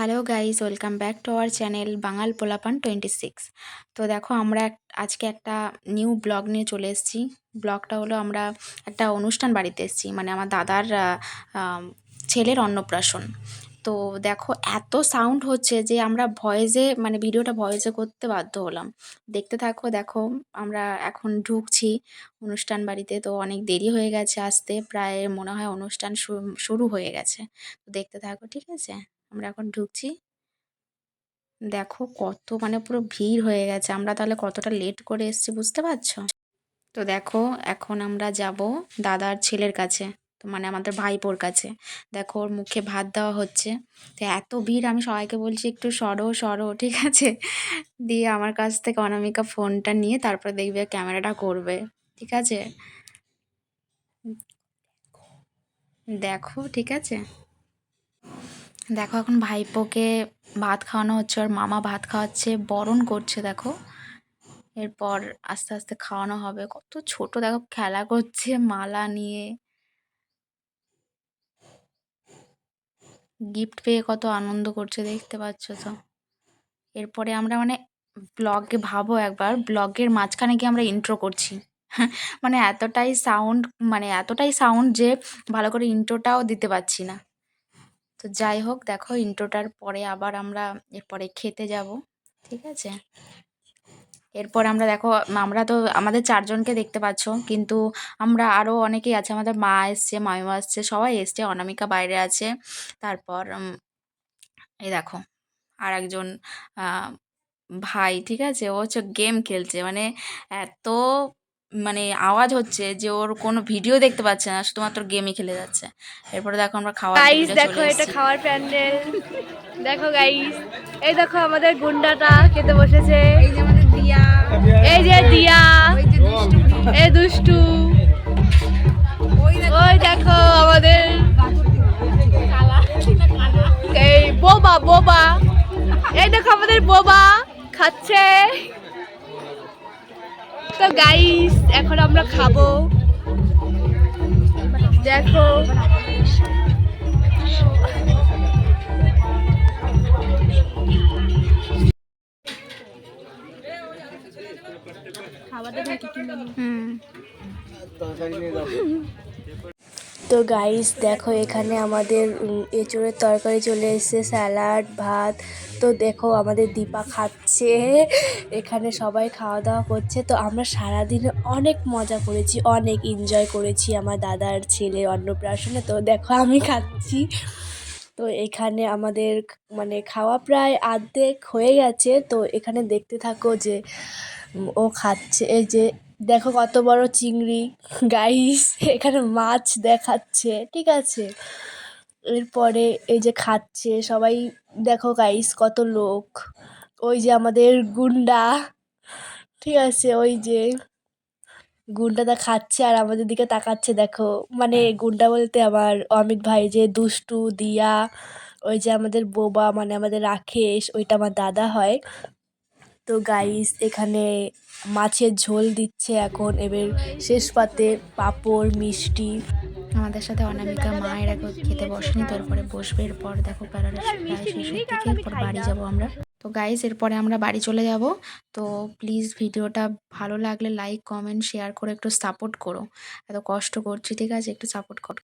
Hello guys, welcome back to our channel Bangal Polapan 26। তো দেখো আমরা আজকে একটা নিউ ব্লগ নিয়ে চলে এসেছি। ব্লগটা হলো আমরা একটা অনুষ্ঠান বাড়িতে এসেছি, মানে আমার দাদার ছেলের অন্নপ্রাশন। তো দেখো এত সাউন্ড হচ্ছে যে আমরা ভয়েসে মানে ভিডিওটা ভয়েসে করতে বাধ্য হলাম। দেখতে থাকো। দেখো আমরা এখন ঢুকছি অনুষ্ঠান বাড়িতে, তো অনেক দেরি হয়ে গেছে আসতে, প্রায় মনে হয় অনুষ্ঠান শুরু হয়ে গেছে। তো দেখতে থাকো, ঠিক আছে? আমরা এখন ঢুকছি। দেখো কত মানে পুরো ভিড় হয়ে গেছে, আমরা তাহলে কতটা লেট করে এসেছি বুঝতে পারছো? তো দেখো এখন আমরা যাব দাদার ছেলের কাছে, তো মানে আমাদের ভাইপোর কাছে। দেখো ওর মুখে ভাত দেওয়া হচ্ছে। তো এত ভিড়, আমি সবাইকে বলছি একটু সরো সরো, ঠিক আছে? দিয়ে আমার কাছ থেকে অনামিকা ফোনটা নিয়ে তারপরে দেখবে ক্যামেরাটা করবে, ঠিক আছে? দেখো, ঠিক আছে। দেখো এখন ভাইপোকে ভাত খাওয়ানো হচ্ছে, ওর মামা ভাত খাওয়াচ্ছে, বরণ করছে। দেখো এরপর আস্তে আস্তে খাওয়ানো হবে। কত ছোট দেখো খেলা করছে মালা নিয়ে, গিফট পেয়ে কত আনন্দ করছে, দেখতে পাচ্ছ তো। এরপরে আমরা মানে ব্লগে ভাবো একবার, ব্লগের মাঝখানে গিয়ে আমরা ইন্ট্রো করছি। মানে এতটাই সাউন্ড যে ভালো করে ইন্ট্রোটাও দিতে পারছি না। তো যাই হোক, দেখো ইন্ট্রোটার পরে আবার আমরা এরপরে খেতে যাব, ঠিক আছে? এরপর আমরা দেখো, আমরা তো আমাদের ৪ জনকে দেখতে পাচ্ছ, কিন্তু আমরা আরও অনেকেই আছে। আমাদের মা এসছে, মামিমা এসছে, সবাই এসছে, অনামিকা বাইরে আছে। তারপর এই দেখো আরেকজন আ ভাই, ঠিক আছে? ও হচ্ছে গেম খেলছে। মানে এত মানে আওয়াজ হচ্ছে যে ওর কোনো ভিডিও দেখতে পাচ্ছে না, শুধুমাত্র গেমই খেলে যাচ্ছে। এরপরে দেখো আমরা খাওয়ার গাইস টেবিলে দেখো চলে এটা এসেছি। খাওয়ার প্যান্ডেল। দেখো গাইস, এই দেখো আমাদের গুন্ডাটা খেতে বসেছে। এই যে আমাদের দিয়া, এই যে দিয়া, ওই যে দুষ্টু, এই দুষ্টু। ওই দেখো আমাদের এই বোবা বোবা, এই দেখো আমাদের বোবা খাচ্ছে। তো গাইস এখন আমরা খাবো। দেখো তো গাইস দেখো এখানে আমাদের এঁচোড়ের তরকারি চলে এসেছে, স্যালাড, ভাত। তো দেখো আমাদের দীপা খাচ্ছে, এখানে সবাই খাওয়া দাওয়া করছে। তো আমরা সারাদিনে অনেক মজা করেছি, অনেক এনজয় করেছি আমার দাদার ছেলে অন্নপ্রাশনে। তো দেখো আমি খাচ্ছি। তো এখানে আমাদের মানে খাওয়া প্রায় অর্ধেক হয়ে গেছে। তো এখানে দেখতে থাকো যে ও খাচ্ছে। এই যে দেখো কত বড় চিংড়ি গাইস, এখানে মাছ দেখাচ্ছে, ঠিক আছে? এরপরে এই যে খাচ্ছে সবাই। দেখো গাইস কত লোক। ওই যে আমাদের গুন্ডা, ঠিক আছে? ওই যে গুন্ডাটা খাচ্ছে আর আমাদের দিকে তাকাচ্ছে। দেখো মানে গুন্ডা বলতে আমার অমিত ভাই, যে দুষ্টু দিয়া, ওই যে আমাদের বোবা মানে আমাদের রাকেশ, ওইটা আমার দাদা হয়। তো গাইস এখানে মাছের ঝোল দিচ্ছে এখন, এবার শেষ পাতে পাঁপড় মিষ্টি। আমাদের সাথে অনামিকা মায়ের এখন খেতে বসেনি, তো এরপরে বসবে। এরপর দেখো প্যারাটা প্রায় শেষের দিকে, এরপর বাড়ি যাব আমরা। তো গাইস এরপরে আমরা বাড়ি চলে যাব। তো প্লিজ ভিডিওটা ভালো লাগলে লাইক কমেন্ট শেয়ার করে একটু সাপোর্ট করো। এত কষ্ট করছি, ঠিক আছে? একটু সাপোর্ট করো।